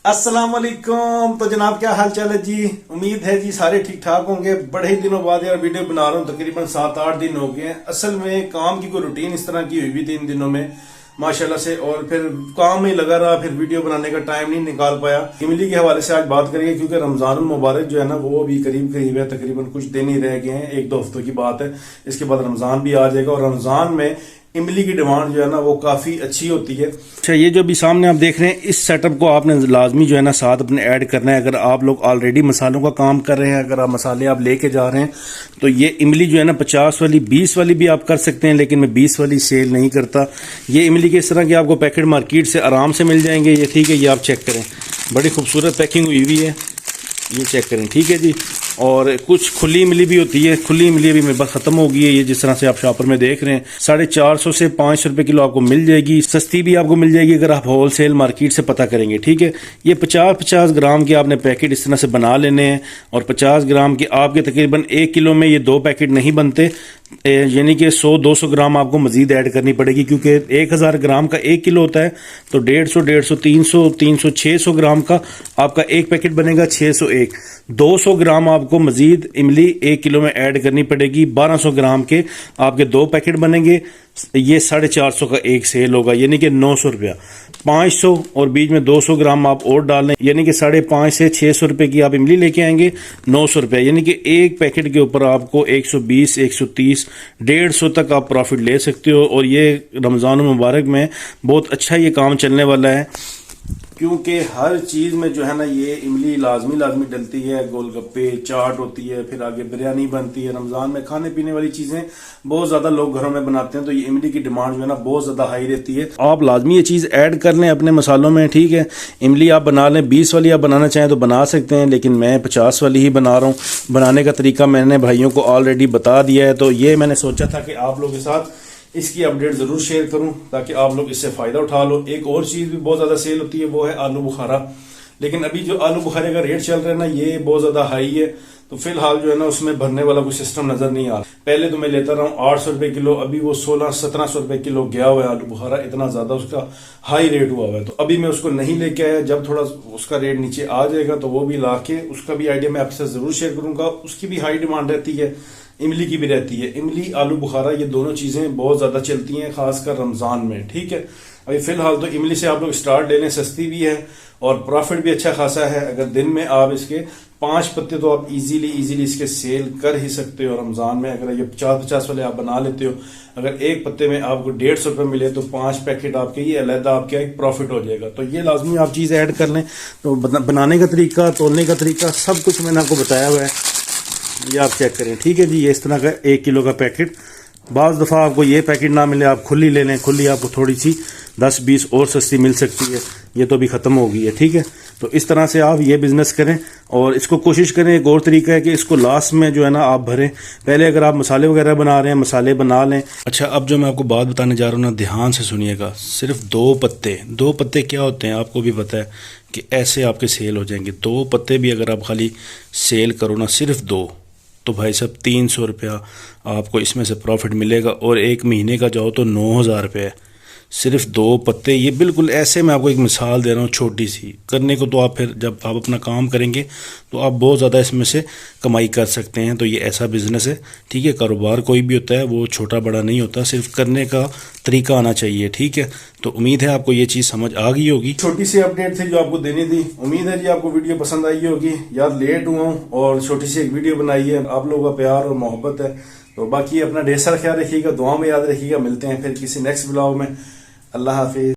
अस्सलाम वालेकुम। तो जनाब क्या हाल चाल है जी। उम्मीद है जी सारे ठीक ठाक होंगे। बड़े ही दिनों बाद यार वीडियो बना रहा हूँ, तकरीबन 7-8 दिन हो गए हैं। असल में काम की कोई रूटीन इस तरह की हुई भी थी इन दिनों में माशाल्लाह से, और फिर काम में लगा रहा, फिर वीडियो बनाने का टाइम नहीं निकाल पाया। इमली के हवाले से आज बात करेंगे क्योंकि रमजान मुबारक जो है ना वो भी करीब करीब है, तकरीबन कुछ दिन ही रह गए हैं, 1-2 हफ्तों की बात है। इसके बाद रमजान भी आ जाएगा और रमजान में इमली की डिमांड जो है ना वो काफी अच्छी होती है। अच्छा, ये जो भी सामने आप देख रहे हैं इस सेटअप को आपने लाजमी जो है ना साथ अपने ऐड करना है। अगर आप लोग ऑलरेडी मसालों का काम कर रहे हैं, अगर आप मसाले आप लेके जा रहे हैं, तो ये इमली जो है ना 50 वाली 20 वाली भी आप कर सकते हैं, लेकिन मैं 20 वाली सेल नहीं करता। ये इमली के इस तरह के आपको पैकेट मार्केट से आराम से मिल जाएंगे। ये ठीक है, ये आप चेक करें, बड़ी खूबसूरत पैकिंग हुई हुई है, ये चेक करें, ठीक है जी। और कुछ खुली इमली भी होती है, खुली इमली अभी मेरे पास खत्म हो गई है। ये जिस तरह से आप शॉपर में देख रहे हैं 450 से 500 रुपए किलो आपको मिल जाएगी। सस्ती भी आपको मिल जाएगी अगर आप होलसेल मार्केट से पता करेंगे, ठीक है। ये 50-50 ग्राम के आपने पैकेट इस तरह से बना लेने हैं, और 50 ग्राम के आपके तकरीबन 1 किलो में ये 2 पैकेट नहीं बनते, यानी कि 100-200 ग्राम आपको मजीद ऐड करनी पड़ेगी, क्योंकि 1000 ग्राम का 1 किलो होता है, तो 150, 300, 600 ग्राम का आपका एक पैकेट बनेगा, 601। 200 ग्राम आपको मजीद इमली 1 किलो में ऐड करनी पड़ेगी, 1200 ग्राम के आपके 2 पैकेट बनेंगे। ये 450 का एक सेल होगा, यानी कि 900 रुपया। 500 और बीच में 200 ग्राम आप और डाल लें, यानी कि 550 से 600 रुपए की आप इमली लेके आएंगे, 900 रुपया, यानी कि एक पैकेट के ऊपर आपको 120, 130, 150 तक आप प्रॉफिट ले सकते हो। और ये रमजान मुबारक में बहुत अच्छा ये काम चलने वाला है, क्योंकि हर चीज में जो है ना ये इमली लाजमी डलती है। गोलगप्पे, चाट होती है, फिर आगे बिरयानी बनती है। रमजान में खाने पीने वाली चीजें बहुत ज्यादा लोग घरों में बनाते हैं, तो ये इमली की डिमांड जो है ना बहुत ज्यादा हाई रहती है। आप लाजमी ये चीज ऐड कर लें अपने मसालों में, ठीक है। इमली आप बना लें, 20 वाली आप बनाना चाहें तो बना सकते हैं, लेकिन मैं 50 वाली ही बना रहा हूँ। बनाने का तरीका मैंने भाइयों को ऑलरेडी बता दिया है, तो ये मैंने सोचा था कि आप लोगों के साथ इसकी अपडेट जरूर शेयर करूं ताकि आप लोग इससे फायदा उठा लो। एक और चीज भी बहुत ज्यादा सेल होती है, वो है आलू बुखारा। लेकिन अभी जो आलू बुखारे का रेट चल रहा है ना ये बहुत ज्यादा हाई है, तो फिलहाल जो है ना उसमें भरने वाला कोई सिस्टम नजर नहीं आ रहा। पहले तो मैं लेता रहा हूँ 800 रुपए किलो, अभी वो 1600-1700 रुपए किलो गया हुआ है आलू बुखारा, इतना ज्यादा उसका हाई रेट हुआ हुआ है। तो अभी मैं उसको नहीं लेके आया, जब थोड़ा उसका रेट नीचे आ जाएगा तो वो भी ला के उसका भी आइडिया मैं आपके साथ जरूर शेयर करूंगा। उसकी भी हाई डिमांड रहती है, इमली की भी रहती है। इमली, आलू बुखारा, ये दोनों चीजें बहुत ज्यादा चलती हैं, खासकर रमजान में, ठीक है। अभी फिलहाल तो इमली से आप लोग स्टार्ट ले लें, सस्ती भी है और प्रॉफिट भी अच्छा खासा है। अगर दिन में आप इसके 5 पत्ते तो आप इजीली इसके सेल कर ही सकते हो रमजान में। अगर ये 50-50 वाले आप बना लेते हो, अगर एक पत्ते में आपको 150 रुपए मिले तो 5 पैकेट आपके ये अलहदा आपके एक प्रॉफिट हो जाएगा। तो ये लाजमी आप चीज ऐड कर लें। तो बनाने का तरीका, तोलने का तरीका, सब कुछ मैंने आपको बताया हुआ है, ये आप चेक करें, ठीक है जी। ये इस तरह का 1 किलो का पैकेट, बाज़ दफ़ा आपको ये पैकेट ना मिले, आप खुली ले लें, खुली आपको थोड़ी सी 10-20 और सस्ती मिल सकती है। ये तो भी ख़त्म हो गई है, ठीक है। तो इस तरह से आप ये बिज़नेस करें और इसको कोशिश करें। एक और तरीका है कि इसको लास्ट में जो है ना आप भरें। पहले अगर आप मसाले वगैरह बना रहे हैं, मसाले बना लें। अच्छा, अब जो मैं आपको बात बताने जा रहा हूँ ना, ध्यान से सुनिएगा। सिर्फ 2 पत्ते क्या होते हैं आपको भी पता है कि ऐसे आपके सेल हो जाएंगे। 2 पत्ते भी अगर आप खाली सेल करो ना, सिर्फ 2, तो भाई साहब 300 रुपया आपको इसमें से प्रॉफिट मिलेगा। और 1 महीने का जाओ तो 9000 रुपये, सिर्फ 2 पत्ते। ये बिल्कुल ऐसे मैं आपको एक मिसाल दे रहा हूँ छोटी सी। करने को तो आप फिर जब आप अपना काम करेंगे तो आप बहुत ज़्यादा इसमें से कमाई कर सकते हैं। तो ये ऐसा बिजनेस है, ठीक है। कारोबार कोई भी होता है वो छोटा बड़ा नहीं होता, सिर्फ करने का तरीका आना चाहिए, ठीक है। तो उम्मीद है आपको ये चीज़ समझ आ गई होगी। छोटी सी अपडेट थी जो आपको देनी थी। उम्मीद है जी आपको वीडियो पसंद आई होगी। यार लेट हुआ हूँ और छोटी सी एक वीडियो बनाई है, आप लोगों का प्यार और मोहब्बत है। तो बाकी अपना ढेर सारा ख्याल रखिएगा, दुआ में याद रखिएगा। मिलते हैं फिर किसी नेक्स्ट ब्लॉग में। अल्लाह हाफिज।